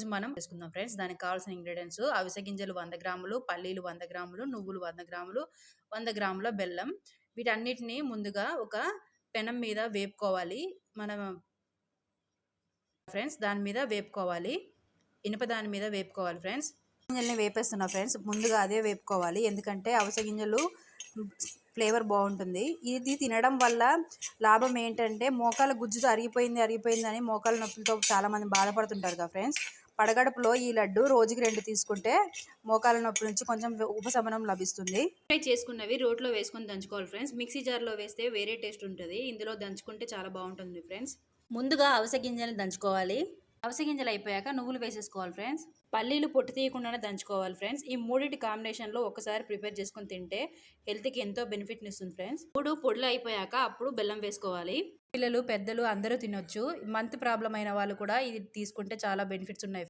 ఈరోజు మనం చేసుకుందాం ఫ్రెండ్స్. దానికి కావాల్సిన ఇంగ్రీడియంట్స్ అవిసె గింజలు 100 గ్రాములు, పల్లీలు 100 గ్రాములు, నువ్వులు 100 గ్రాములు, 100 గ్రాముల బెల్లం. వీటన్నిటిని ముందుగా ఒక పెనం మీద వేపుకోవాలి. మనం ఫ్రెండ్స్ దాని మీద వేపుకోవాలి. ఇనుప దాని మీద వేపుకోవాలి ఫ్రెండ్స్. గింజల్ని వేపేస్తున్నా ఫ్రెండ్స్. ముందుగా అదే వేపుకోవాలి, ఎందుకంటే అవిసె గింజలు ఫ్లేవర్ బాగుంటుంది. ఇది తినడం వల్ల లాభం ఏంటంటే మోకాల గుజ్జుతో అరిగిపోయింది అని మోకాల నొప్పులతో చాలామంది బాధపడుతుంటారు కదా ఫ్రెండ్స్. పడగడుపులో ఈ లడ్డు రోజుకి 2 తీసుకుంటే మోకాల నొప్పి నుంచి కొంచెం ఉపశమనం లభిస్తుంది. ఫ్రై చేసుకున్నవి రోట్లో వేసుకొని దంచుకోవాలి ఫ్రెండ్స్. మిక్సీ జార్లో వేస్తే వేరే టేస్ట్ ఉంటుంది, ఇందులో దంచుకుంటే చాలా బాగుంటుంది ఫ్రెండ్స్. ముందుగా అవిసె గింజలు దంచుకోవాలి. అవిసె గింజలు అయిపోయాక నువ్వులు వేసేసుకోవాలి ఫ్రెండ్స్. పల్లీలు పొట్టు తీయకుండానే దంచుకోవాలి ఫ్రెండ్స్. ఈ మూడింటి కాంబినేషన్లో ఒకసారి ప్రిపేర్ చేసుకొని తింటే హెల్త్కి ఎంతో బెనిఫిట్ని ఇస్తుంది ఫ్రెండ్స్. మూడు పొడులు అయిపోయాక అప్పుడు బెల్లం వేసుకోవాలి. పిల్లలు పెద్దలు అందరూ తినొచ్చు. మంత్ ప్రాబ్లం అయిన వాళ్ళు కూడా ఇది తీసుకుంటే చాలా బెనిఫిట్స్ ఉన్నాయి.